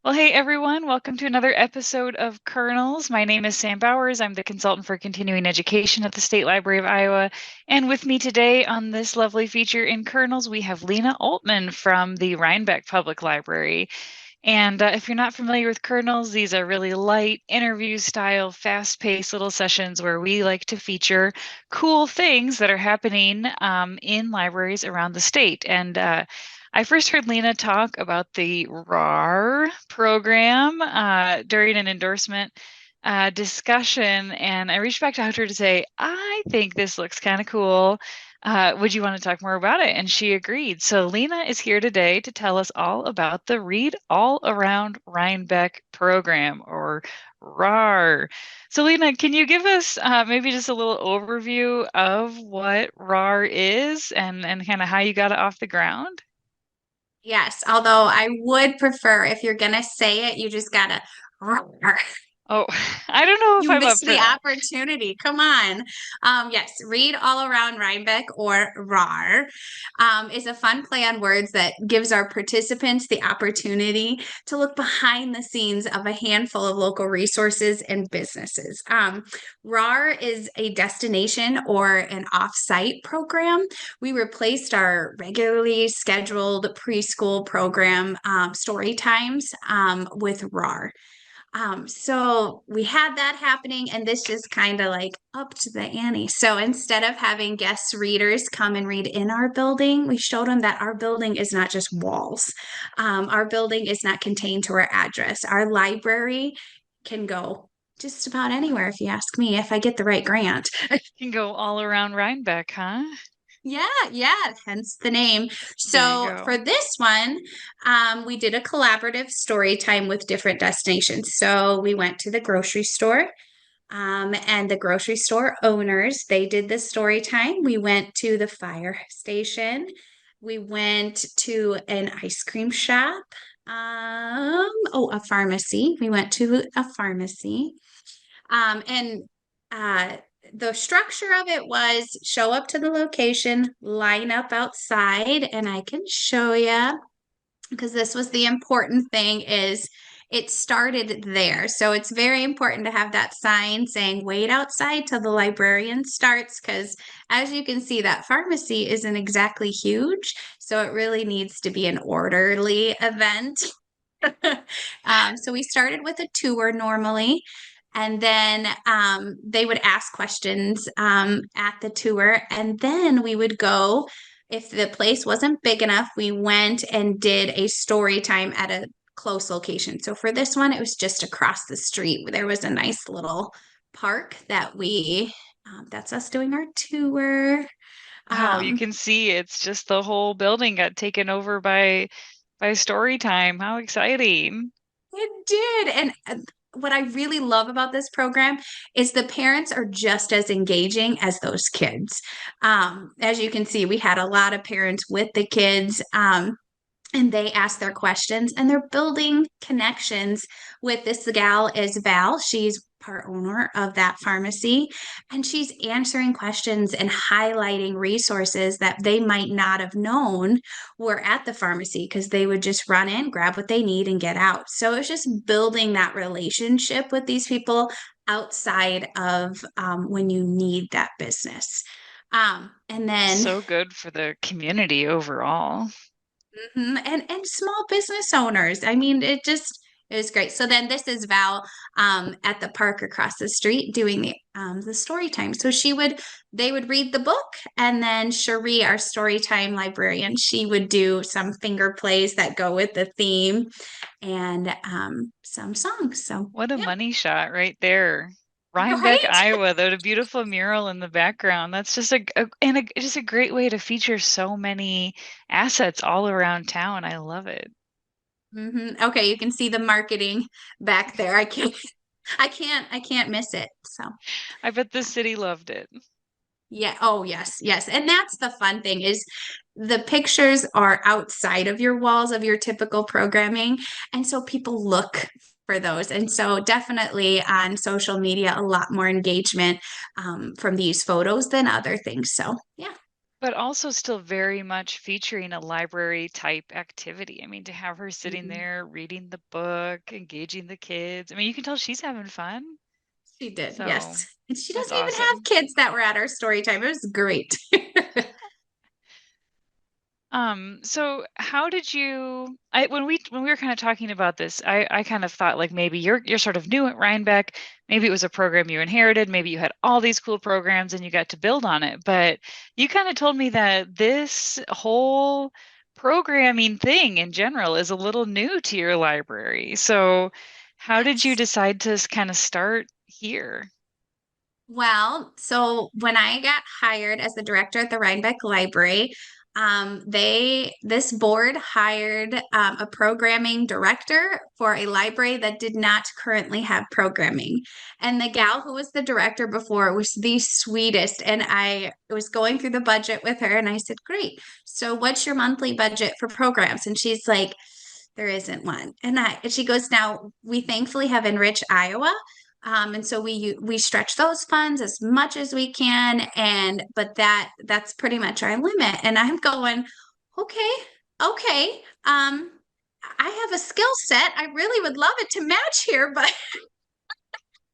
Well, hey everyone, welcome to another episode of Kernels. My name is Sam Bouwers. I'm the consultant for continuing education at the State Library of Iowa. And with me today on this lovely feature in Kernels, we have Lenah Oltman from the Reinbeck Public Library. And if you're not familiar with Kernels, these are really light interview style, fast paced little sessions where we like to feature cool things that are happening in libraries around the state. And I first heard Lenah talk about the RAAR program during an endorsement discussion, and I reached back out to her to say, I think this looks kind of cool. Would you want to talk more about it? And she agreed. So Lenah is here today to tell us all about the Read All Around Reinbeck program, or RAAR. So Lenah, can you give us maybe just a little overview of what RAAR is and kind of how you got it off the ground? Yes, although I would prefer if you're gonna say it, you just gotta Oh, I don't know if you I'm up missed for the that. opportunity. Come on. Yes, Read All Around Rhinebeck, or RAR, is a fun play on words that gives our participants the opportunity to look behind the scenes of a handful of local resources and businesses. RAR is a destination or an off-site program. We replaced our regularly scheduled preschool program, story times, with RAR. So we had that happening, and this just kind of like upped the ante. So instead of having guest readers come and read in our building, we showed them that our building is not just walls. Our building is not contained to our address. Our library can go just about anywhere, if you ask me, if I get the right grant. Can go all around Rhinebeck, huh? Yeah, hence the name. There you So for go. this one, we did a collaborative story time with different destinations. So we went to the grocery store, and the grocery store owners, they did the story time. We went to the fire station. We went to an ice cream shop. A pharmacy. We went to a pharmacy. And the structure of it was show up to the location, line up outside, and I can show you because this was the important thing is it started there. So it's very important to have that sign saying wait outside till the librarian starts because as you can see that pharmacy isn't exactly huge, so it really needs to be an orderly event. So we started with a tour normally, and then they would ask questions at the tour, and then we would go. If the place wasn't big enough, we went and did a story time at a close location. So for this one, it was just across the street. There was a nice little park that that's us doing our tour. Wow, you Um, can see it's just the whole building got taken over by story time. How exciting. It did. And what I really love about this program is the parents are just as engaging as those kids. As you can see, we had a lot of parents with the kids. And they ask their questions and they're building connections with this gal is Val. She's part owner of that pharmacy, and she's answering questions and highlighting resources that they might not have known were at the pharmacy because they would just run in, grab what they need, and get out. So it's just building that relationship with these people outside of when you need that business. And then So good for the community overall. and small business owners. I mean, it was great. So then this is Val at the park across the street doing the story time. So they would read the book, and then Cherie, our story time librarian, she would do some finger plays that go with the theme and some songs. So What a yeah, money shot right there. Rhinebeck, right. Iowa, the beautiful mural in the background. That's just just a great way to feature so many assets all around town. I love it. Okay, you can see the marketing back there. I can't miss it. So. I bet the city loved it. Yeah. Oh, yes. And that's the fun thing is the pictures are outside of your walls of your typical programming. And so people look for those. And so definitely on social media, a lot more engagement from these photos than other things. So yeah. But also still very much featuring a library type activity. I mean, to have her sitting Mhm. there reading the book, engaging the kids. I mean, you can tell she's having fun. She did, So yes. And she that's doesn't even have awesome. kids that were at our story time. It was great. So how did you when we were kind of talking about this, I kind of thought like maybe you're sort of new at Reinbeck. Maybe it was a program you inherited, maybe you had all these cool programs and you got to build on it. But you kind of told me that this whole programming thing in general is a little new to your library. So how did you Yes. decide to kind of start here? Well, so when I got hired as the director at the Reinbeck Library, this board hired a programming director for a library that did not currently have programming. And the gal who was the director before was the sweetest. And I was going through the budget with her and I said, "Great. So what's your monthly budget for programs?" And she's like, "There isn't one." And she goes, "Now we thankfully have Enrich Iowa. And so we stretch those funds as much as we can, and but that's pretty much our limit." And I'm going, "Okay, okay. I have a skill set. I really would love it to match here, but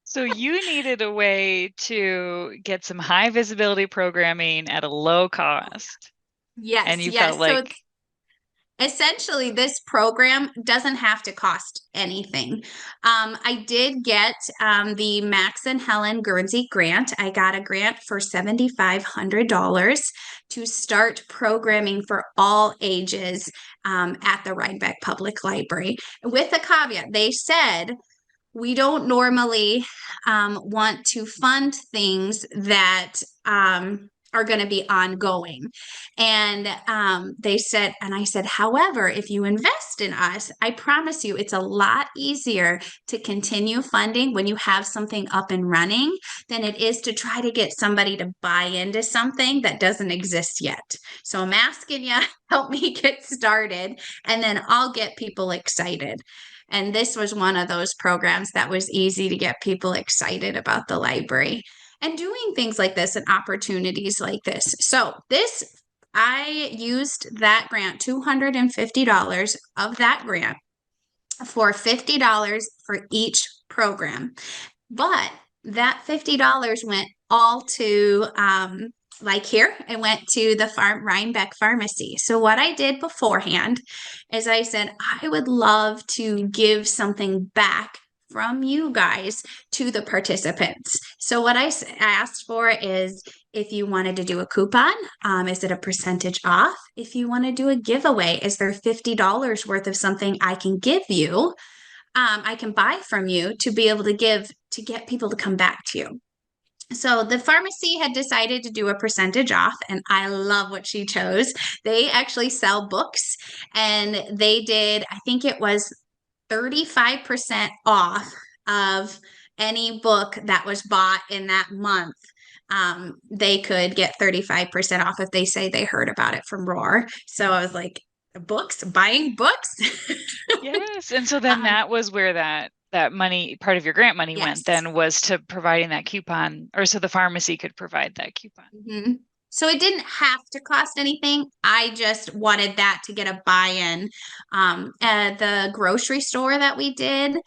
So you needed a way to get some high visibility programming at a low cost. And yes, you felt yes." So like, essentially, this program doesn't have to cost anything. I did get the Max and Helen Guernsey grant. I got a grant for $7,500 to start programming for all ages at the Rhinebeck Public Library. With a caveat, they said we don't normally want to fund things that are going to be ongoing. And they said, and I said, "However, if you invest in us, I promise you it's a lot easier to continue funding when you have something up and running than it is to try to get somebody to buy into something that doesn't exist yet. So I'm asking you, help me get started, and then I'll get people excited." And this was one of those programs that was easy to get people excited about the library and doing things like this and opportunities like this. I used that grant, $250 of that grant for $50 for each program. But that $50 went all to like here, it went to the Rhinebeck Pharmacy. So what I did beforehand is I said, I would love to give something back from you guys to the participants. So what I asked for is if you wanted to do a coupon, is it a percentage off? If you want to do a giveaway, is there $50 worth of something I can give you? I can buy from you to be able to give to get people to come back to you. So the pharmacy had decided to do a percentage off, and I love what she chose. They actually sell books, and they did, I think it was 35% off of any book that was bought in that month. They could get 35% off if they say they heard about it from RAAR. So I was like, books, buying books. yes. And so then um, that was where that money, part of your grant money went yes. then was to providing that coupon, or so the pharmacy could provide that coupon. Mhm. So it didn't have to cost anything. I just wanted that to get a buy-in. At the grocery store that we did,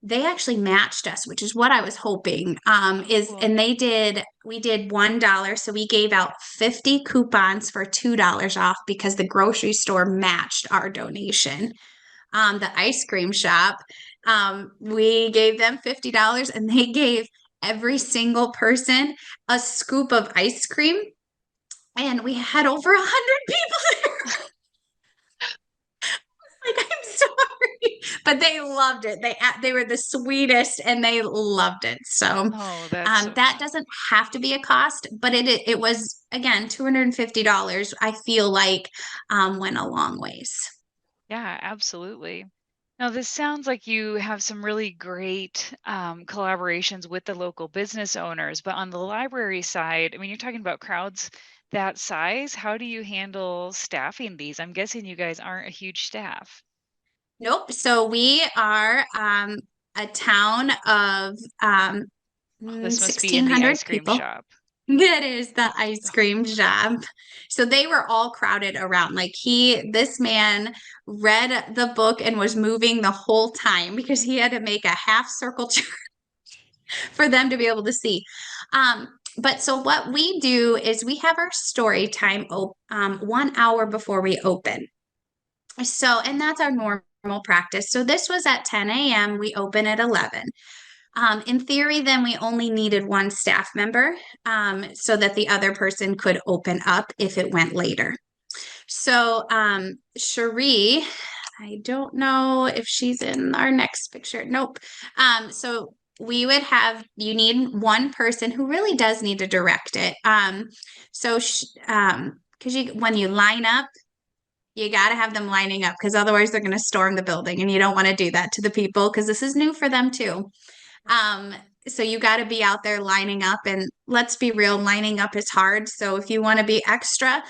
they actually matched us, which is what I was hoping. Oh, cool. And we did $1. So we gave out 50 coupons for $2 off because the grocery store matched our donation. The ice cream shop, we gave them $50 and they gave every single person a scoop of ice cream. And we had over 100 people there. Like, I'm sorry, but they loved it. They were the sweetest, and they loved it. So Oh, that's so that fun. doesn't have to be a cost, but it was again $250. I feel like went a long ways. Yeah, absolutely. Now, this sounds like you have some really great collaborations with the local business owners, but on the library side, I mean, you're talking about crowds that size. How do you handle staffing these? I'm guessing you guys aren't a huge staff. Nope. So we are a town of Oh, this must be in the 1,600 ice cream people. shop. That is the ice cream shop. So they were all crowded around. Like this man read the book and was moving the whole time because he had to make a half circle for them to be able to see. But so what we do is we have our story time 1 hour before we open. So, and that's our normal practice. So this was at 10 a.m. We open at 11. In theory, then we only needed one staff member so that the other person could open up if it went later. So Cherie, I don't know if she's in our next picture. Nope. So we would have, you need one person who really does need to direct it. Because when you line up, you got to have them lining up because otherwise they're going to storm the building and you don't want to do that to the people because this is new for them too. So you got to be out there lining up, and let's be real, lining up is hard. So if you want to be extra,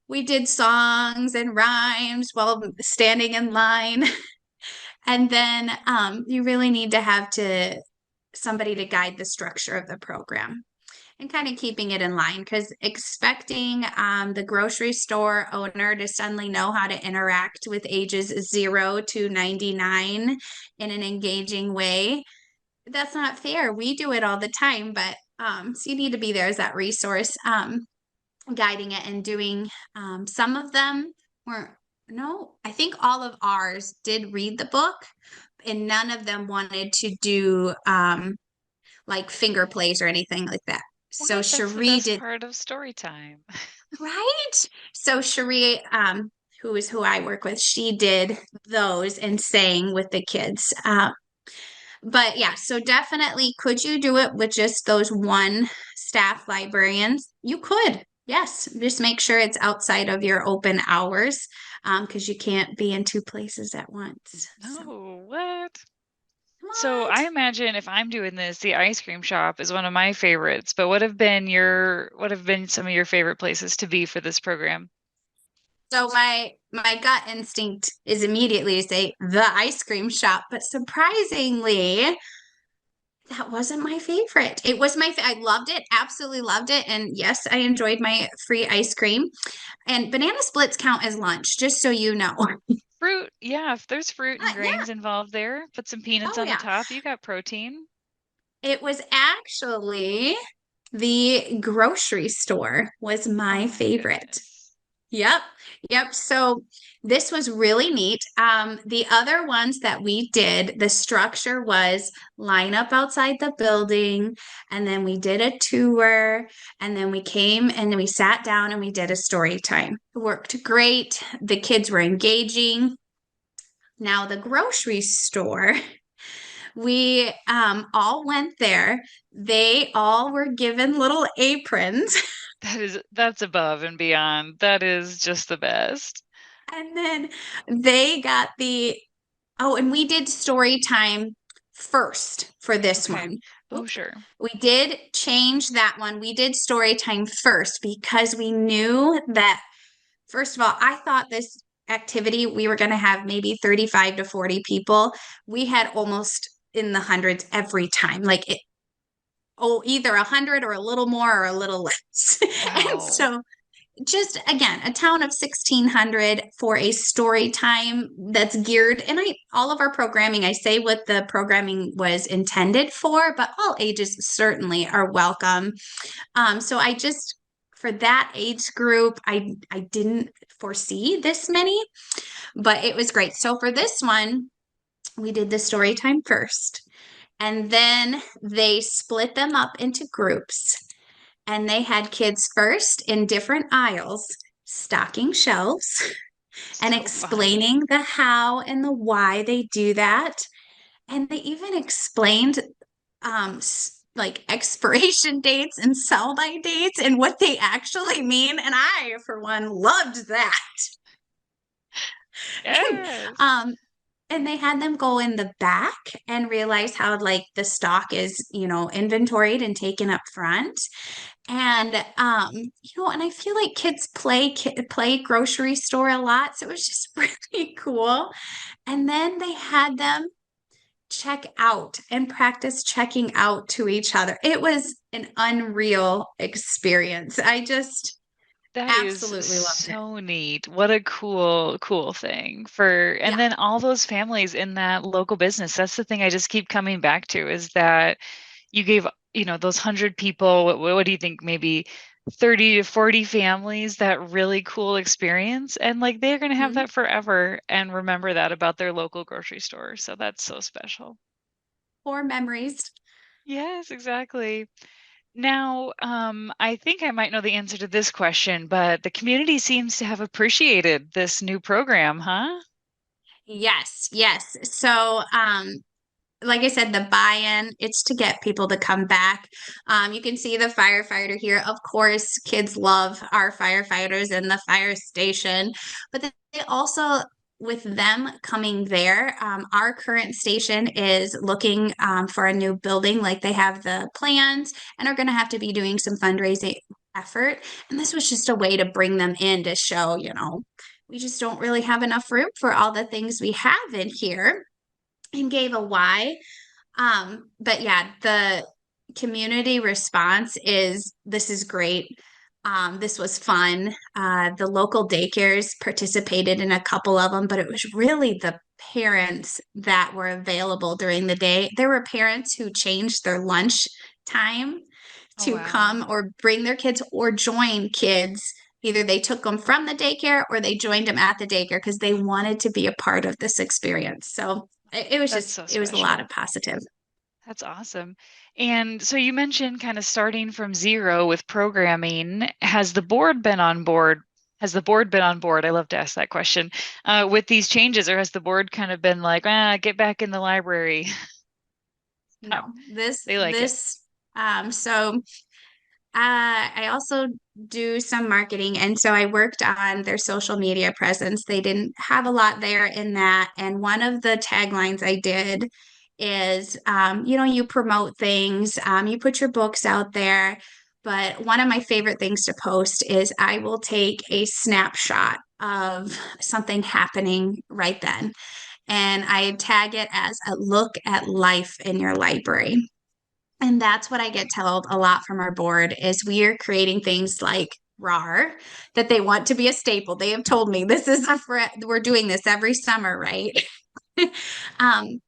we did songs and rhymes while standing in line. And then you really need to have somebody to guide the structure of the program and kind of keeping it in line, because expecting the grocery store owner to suddenly know how to interact with ages 0 to 99 in an engaging way, that's not fair. We do it all the time, but so you need to be there as that resource, guiding it and doing. Some of them were, no, I think all of ours did read the book, and none of them wanted to do like finger plays or anything like that. So What? That's the Cherie best did, part of story time. right? So Cherie, who is who I work with, she did those and sang with the kids. But yeah, so definitely, could you do it with just those one staff librarians? You could, yes. Just make sure it's outside of your open hours, because you can't be in two places at once. So, No, what? So what? I imagine if I'm doing this, the ice cream shop is one of my favorites, but what have been some of your favorite places to be for this program? So my gut instinct is immediately to say the ice cream shop, but surprisingly, that wasn't my favorite. It was I loved it, absolutely loved it, and yes, I enjoyed my free ice cream. And banana splits count as lunch, just so you know. Fruit, yeah, if there's fruit and Yeah. grains involved there, put some peanuts Oh on the yeah. top, you got protein. It was actually the grocery store was Oh my my favorite. goodness. Yep. Yep. So this was really neat. The other ones that we did, the structure was line up outside the building, and then we did a tour, and then we came and we sat down and we did a story time. It worked great. The kids were engaging. Now, the grocery store, we all went there. They all were given little aprons. That's above and beyond. That is just the best. And then they got and we did story time first for this Okay. one. Oh, Oop. sure. We did change that one. We did story time first because we knew that, first of all, I thought this activity, we were going to have maybe 35 to 40 people. We had almost in the hundreds every time. Either 100 or a little more or a little less. And Wow. so just again, a town of 1600 for a story time that's geared, and all of our programming, I say what the programming was intended for, but all ages certainly are welcome. So I just, for that age group, I didn't foresee this many, but it was great. So for this one, we did the story time first, and then they split them up into groups, and they had kids first in different aisles stocking shelves and So fun. explaining the how and the why they do that. And they even explained like expiration dates and sell by dates and what they actually mean. And I, for one, loved that. And, Yes. um, and they had them go in the back and realize how like the stock is, inventoried and taken up front. And and I feel like kids play grocery store a lot, so it was just really cool. And then they had them check out and practice checking out to each other. It was an unreal experience. I just That is absolutely loved it. so neat. What a cool thing for, and Yeah. then all those families in that local business. That's the thing I just keep coming back to is that you gave, those 100 people, what do you think, maybe 30 to 40 families that really cool experience. And like they're going to have Mhm. that forever and remember that about their local grocery store. So that's so special. Core memories. Yes, exactly. Now, I think I might know the answer to this question, but the community seems to have appreciated this new program, huh? Yes, yes. So, like I said, the buy-in, it's to get people to come back. You can see the firefighter here. Of course, kids love our firefighters and the fire station, but they also, with them coming there, our current station is looking for a new building. Like they have the plans and are going to have to be doing some fundraising effort. And this was just a way to bring them in to show, we just don't really have enough room for all the things we have in here, and gave a why. But yeah, the community response is this is great. This was fun. The local daycares participated in a couple of them, but it was really the parents that were available during the day. There were parents who changed their lunch time Oh, to wow. come or bring their kids or join kids. Either they took them from the daycare or they joined them at the daycare because they wanted to be a part of this experience. So it was That's just, so it was a lot of special. positive. That's awesome. And so you mentioned kind of starting from zero with programming. Has the board been on board? Has the board been on board? I love to ask that question, with these changes, or has the board kind of been like, get back in the library? How No, this, they like it. this, so I also do some marketing, and so I worked on their social media presence. They didn't have a lot there in that. And one of the taglines I did is, you promote things, you put your books out there. But one of my favorite things to post is I will take a snapshot of something happening right then, and I tag it as a look at life in your library. And that's what I get told a lot from our board is we are creating things like RAAR that they want to be a staple. They have told me this is we're doing this every summer, right? um,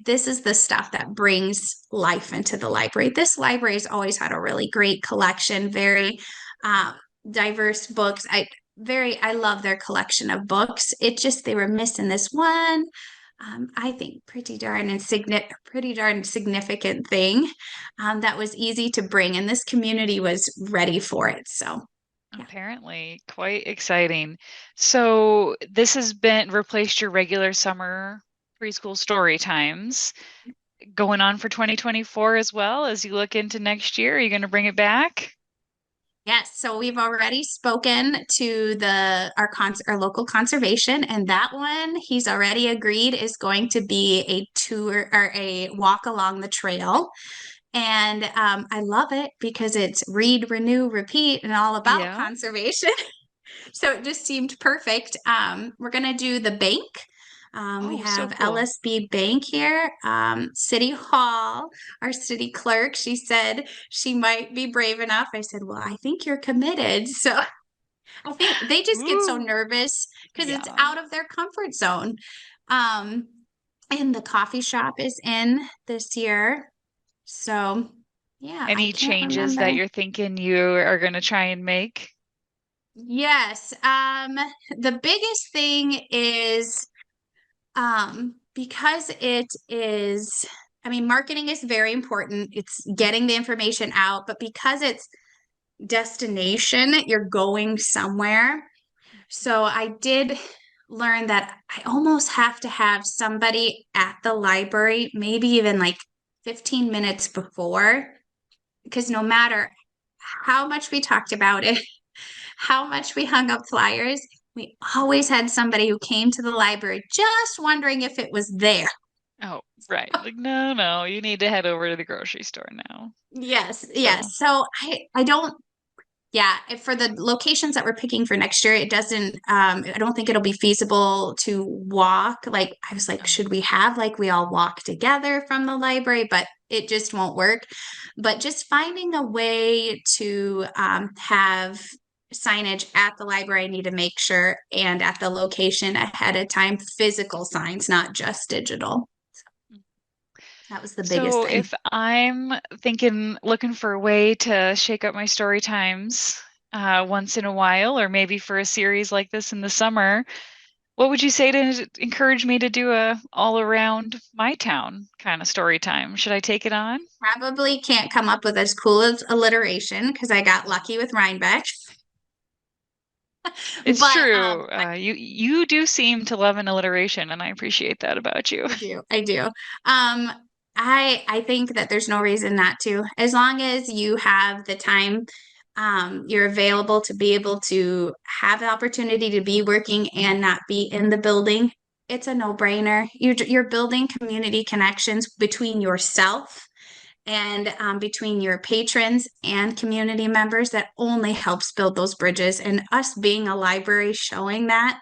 this is the stuff that brings life into the library. This library has always had a really great collection, very um, diverse books. I love their collection of books. It just they were missing this one. I think pretty darn significant thing that was easy to bring, and this community was ready for it. So, yeah. Apparently, quite exciting. So this has been replaced your regular summer preschool story times going on for 2024 as well as you look into next year. Are you going to bring it back? Yes, so we've already spoken to our local conservation, and that one he's already agreed is going to be a tour or a walk along the trail. And I love it because it's read, renew, repeat, and all about Yeah. conservation. So it just seemed perfect. We're gonna do the bank. We Oh, so have cool. LSB Bank here, City Hall. Our city clerk, she said she might be brave enough. I said, well, I think you're committed. So I think they just get so Ooh. nervous because it's Yeah. out of their comfort zone. Um, and the coffee shop is in this year. So yeah, I Any can't changes that remember. you're thinking you are going to try and make? Yes. The biggest thing is because it is, I mean, marketing is very important. It's getting the information out, but because it's destination, you're going somewhere. So I did learn that I almost have to have somebody at the library, maybe even like 15 minutes before, because no matter how much we talked about it, how much we hung up flyers, we always had somebody who came to the library just wondering if it was there. Oh, right. Like, no, you need to head over to the grocery store now. Yes, So, yes. So I don't. Yeah, for the locations that we're picking for next year, it doesn't, I don't think it'll be feasible to walk. Like, I was like, Oh. should we have like we all walk together from the library? But it just won't work. But just finding a way to have signage at the library, I need to make sure, and at the location ahead of time, physical signs, not just digital. That was the biggest So thing. if I'm looking for a way to shake up my story times once in a while, or maybe for a series like this in the summer, what would you say to encourage me to do a all around my town kind of story time? Should I take it on? Probably can't come up with as cool as alliteration because I got lucky with Reinbeck. It's But true. You do seem to love an alliteration, and I appreciate that about you. I do, I do. I think that there's no reason not to, as long as you have the time, you're available to be able to have the opportunity to be working and not be in the building. It's a no-brainer. You're building community connections between yourself and between your patrons and community members that only helps build those bridges. And us being a library showing that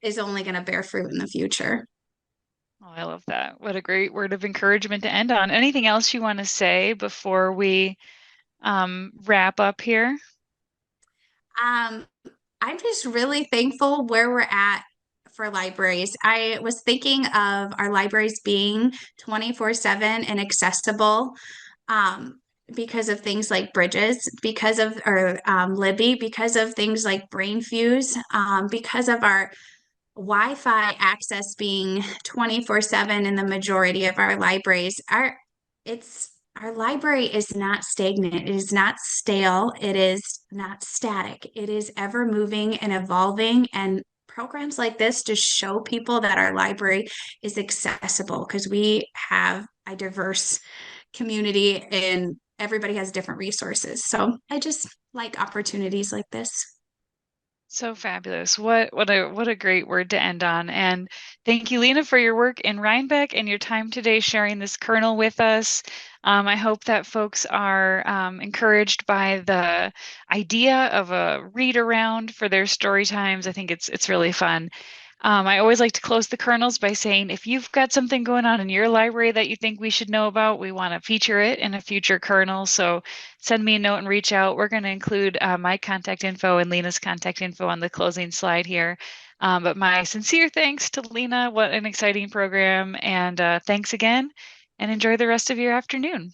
is only going to bear fruit in the future. Oh, I love that. What a great word of encouragement to end on. Anything else you want to say before we wrap up here? Um, I'm just really thankful where we're at for libraries. I was thinking of our libraries being 24/7 and accessible um, because of things like Bridges, because of or Libby, because of things like Brainfuse, because of our Wi-Fi access being 24/7 in the majority of our libraries. Our library is not stagnant. It is not stale. It is not static. It is ever moving and evolving. And programs like this just show people that our library is accessible because we have a diverse community and everybody has different resources. So I just like opportunities like this. So fabulous. What a great word to end on. And thank you, Lenah, for your work in Reinbeck and your time today sharing this kernel with us. I hope that folks are encouraged by the idea of a read around for their story times. I think it's really fun. I always like to close the kernels by saying, if you've got something going on in your library that you think we should know about, we want to feature it in a future kernel. So send me a note and reach out. We're going to include my contact info and Lenah's contact info on the closing slide here. But my sincere thanks to Lenah. What an exciting program. And thanks again, and enjoy the rest of your afternoon.